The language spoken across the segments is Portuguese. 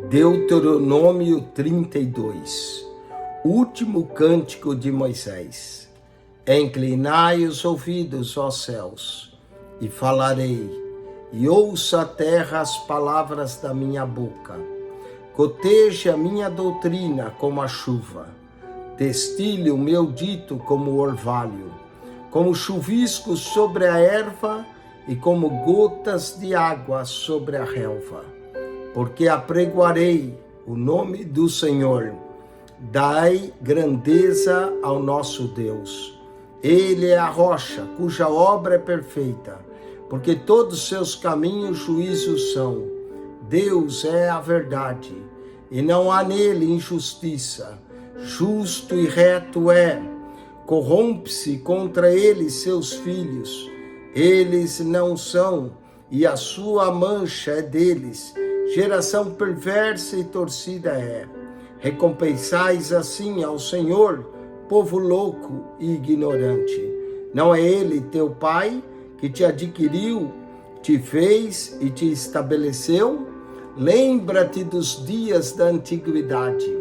Deuteronômio 32, último cântico de Moisés. Inclinai os ouvidos, ó céus, e falarei, e ouça a terra as palavras da minha boca. Coteje a minha doutrina como a chuva, destile o meu dito como o orvalho, como chuvisco sobre a erva e como gotas de água sobre a relva. Porque apregoarei o nome do Senhor, dai grandeza ao nosso Deus. Ele é a rocha, cuja obra é perfeita, porque todos seus caminhos juízos são. Deus é a verdade, e não há nele injustiça. Justo e reto é, corrompe-se contra ele seus filhos. Eles não são, e a sua mancha é deles. Geração perversa e torcida é. Recompensais assim ao Senhor, povo louco e ignorante. Não é ele teu pai que te adquiriu, te fez e te estabeleceu? Lembra-te dos dias da antiguidade.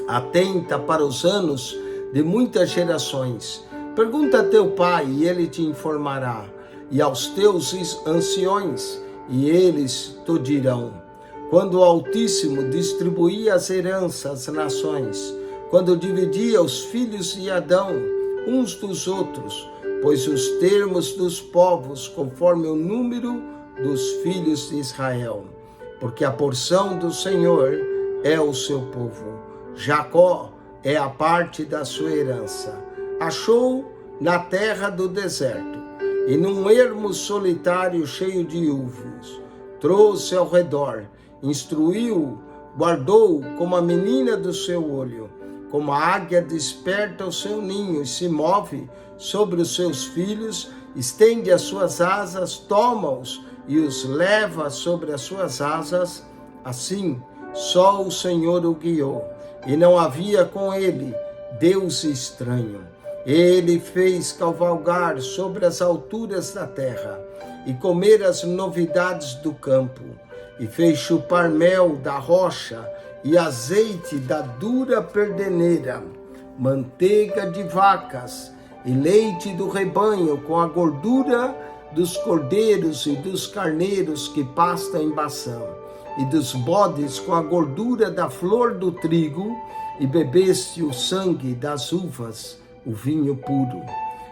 Atenta para os anos de muitas gerações. Pergunta a teu pai e ele te informará, e aos teus anciões, e eles te dirão. Quando o Altíssimo distribuía as heranças às nações, quando dividia os filhos de Adão uns dos outros, pôs os termos dos povos conforme o número dos filhos de Israel. Porque a porção do Senhor é o seu povo. Jacó é a parte da sua herança. Achou na terra do deserto, e num ermo solitário cheio de uvas. Trouxe ao redor, instruiu, guardou como a menina do seu olho. Como a águia desperta o seu ninho e se move sobre os seus filhos, estende as suas asas, toma-os e os leva sobre as suas asas. Assim, só o Senhor o guiou, e não havia com ele Deus estranho. Ele fez cavalgar sobre as alturas da terra e comer as novidades do campo, e fez chupar mel da rocha e azeite da dura perdeneira, manteiga de vacas e leite do rebanho com a gordura dos cordeiros e dos carneiros que pastam em Baçã, e dos bodes com a gordura da flor do trigo, e bebeste o sangue das uvas, o vinho puro.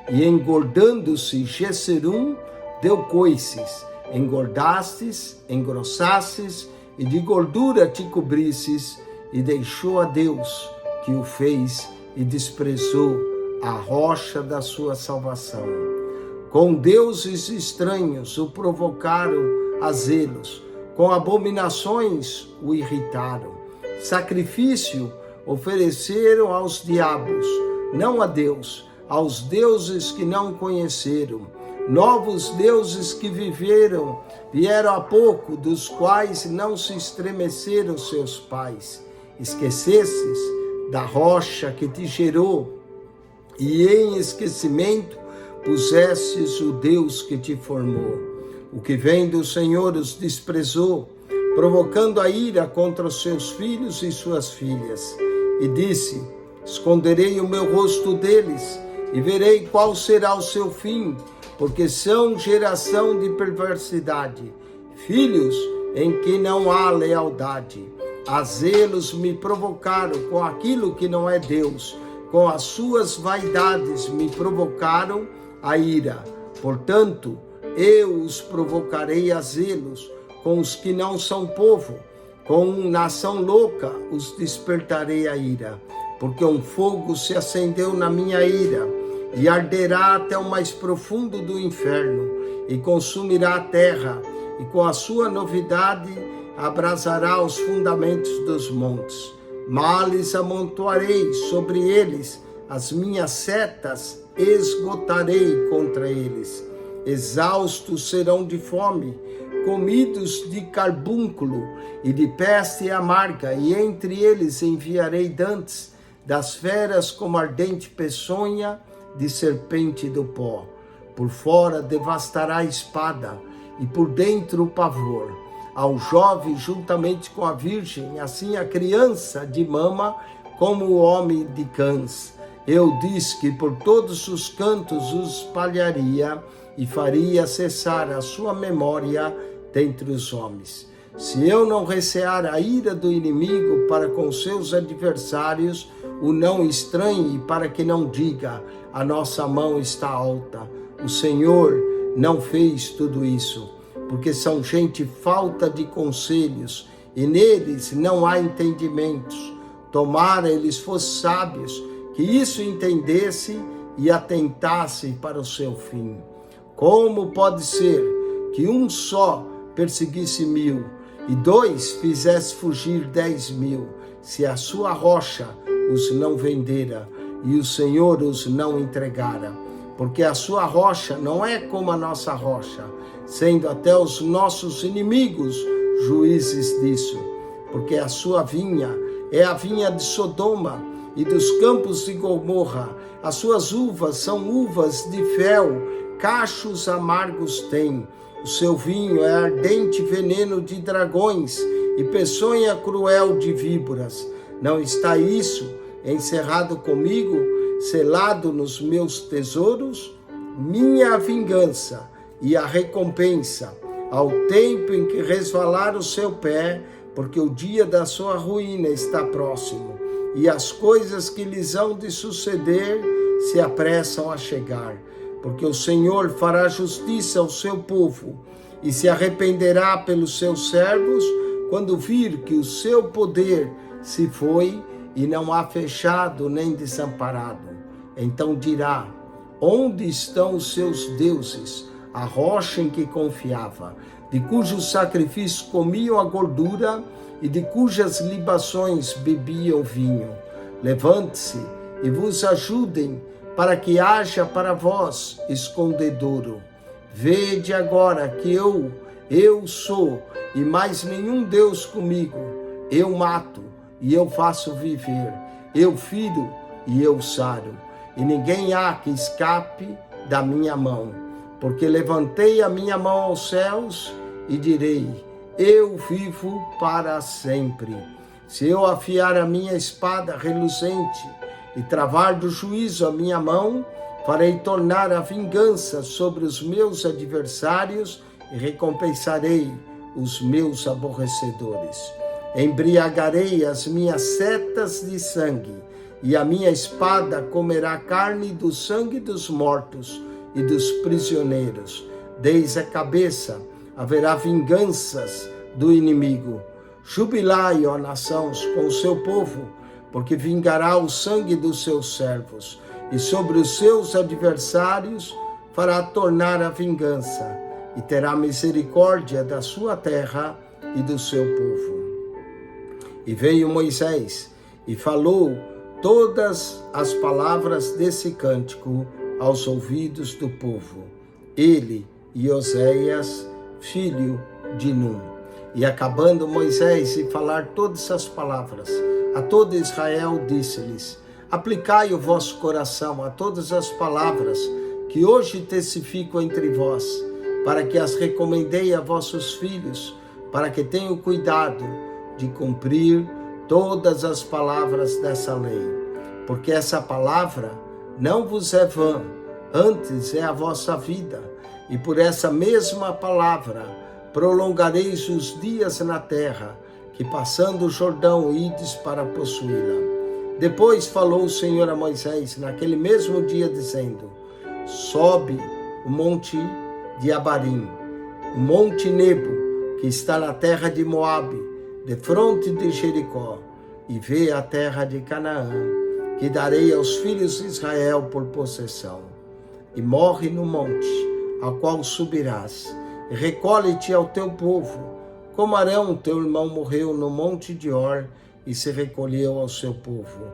E engordando-se Gesserum, deu coices, engordastes, engrossastes, e de gordura te cobrisses, e deixou a Deus que o fez, e desprezou a rocha da sua salvação. Com deuses estranhos o provocaram a zelos, com abominações o irritaram. Sacrifício ofereceram aos diabos, não a Deus, aos deuses que não conheceram. Novos deuses que vieram há pouco, dos quais não se estremeceram seus pais. Esquecestes da rocha que te gerou, e em esquecimento pusestes o Deus que te formou. O que vem do Senhor os desprezou, provocando a ira contra os seus filhos e suas filhas. E disse, esconderei o meu rosto deles, e verei qual será o seu fim, porque são geração de perversidade, filhos em que não há lealdade. A zelos me provocaram com aquilo que não é Deus, com as suas vaidades me provocaram a ira. Portanto, eu os provocarei a zelos com os que não são povo, com nação louca os despertarei a ira, porque um fogo se acendeu na minha ira, e arderá até o mais profundo do inferno, e consumirá a terra, e com a sua novidade abrasará os fundamentos dos montes. Males amontoarei sobre eles, as minhas setas esgotarei contra eles. Exaustos serão de fome, comidos de carbúnculo e de peste amarga, e entre eles enviarei dantes, das feras como ardente peçonha, de serpente do pó. Por fora devastará a espada, e por dentro o pavor. ao jovem juntamente com a virgem, assim a criança de mama como o homem de cãs. Eu disse que por todos os cantos os espalharia e faria cessar a sua memória dentre os homens. Se eu não recear a ira do inimigo para com seus adversários, o não estranhe para que não diga, a nossa mão está alta. O Senhor não fez tudo isso, porque são gente falta de conselhos, e neles não há entendimentos. Tomara eles fossem sábios, que isso entendesse e atentasse para o seu fim. Como pode ser que um só perseguisse 1000 e 2 fizesse fugir 10.000, se a sua rocha os não vendera e o Senhor os não entregara? Porque a sua rocha não é como a nossa rocha, sendo até os nossos inimigos juízes disso. Porque a sua vinha é a vinha de Sodoma e dos campos de Gomorra. As suas uvas são uvas de fel, cachos amargos tem. O seu vinho é ardente veneno de dragões e peçonha cruel de víboras. Não está isso encerrado comigo, selado nos meus tesouros? Minha vingança e a recompensa, ao tempo em que resvalar o seu pé, porque o dia da sua ruína está próximo, e as coisas que lhes hão de suceder se apressam a chegar. Porque o Senhor fará justiça ao seu povo e se arrependerá pelos seus servos, quando vir que o seu poder se foi e não há fechado nem desamparado. Então dirá, onde estão os seus deuses, a rocha em que confiava, de cujos sacrifícios comiam a gordura e de cujas libações bebiam vinho? Levante-se e vos ajudem, para que haja para vós escondedouro. Vede agora que eu sou, e mais nenhum Deus comigo. Eu mato e eu faço viver, eu firo e eu saro, e ninguém há que escape da minha mão. Porque levantei a minha mão aos céus e direi, eu vivo para sempre. Se eu afiar a minha espada reluzente e travar do juízo a minha mão, farei tornar a vingança sobre os meus adversários e recompensarei os meus aborrecedores. Embriagarei as minhas setas de sangue, e a minha espada comerá carne do sangue dos mortos e dos prisioneiros. Desde a cabeça haverá vinganças do inimigo. Jubilai, ó nações, com o seu povo, porque vingará o sangue dos seus servos, e sobre os seus adversários fará tornar a vingança, e terá misericórdia da sua terra e do seu povo. E veio Moisés e falou todas as palavras desse cântico aos ouvidos do povo, ele e Oséias, filho de Num. E acabando Moisés de falar todas essas palavras a todo Israel, disse-lhes, aplicai o vosso coração a todas as palavras que hoje testifico entre vós, para que as recomendei a vossos filhos, para que tenham cuidado de cumprir todas as palavras dessa lei. Porque essa palavra não vos é vã, antes é a vossa vida, e por essa mesma palavra prolongareis os dias na terra, que passando o Jordão ides para possuí-la. Depois falou o Senhor a Moisés naquele mesmo dia, dizendo, sobe o monte de Abarim, o monte Nebo, que está na terra de Moabe, defronte de Jericó, e vê a terra de Canaã, que darei aos filhos de Israel por possessão. E morre no monte, ao qual subirás, e recolhe-te ao teu povo, como Arão, teu irmão, morreu no monte de Or, e se recolheu ao seu povo.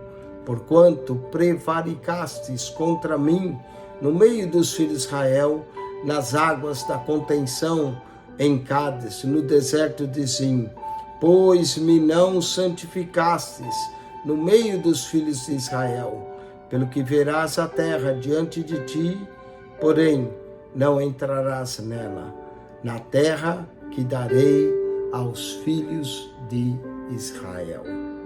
Porquanto prevaricastes contra mim, no meio dos filhos de Israel, nas águas da contenção, em Cádiz, no deserto de Zim, pois me não santificastes no meio dos filhos de Israel, pelo que verás a terra diante de ti, porém não entrarás nela, na terra que darei aos filhos de Israel.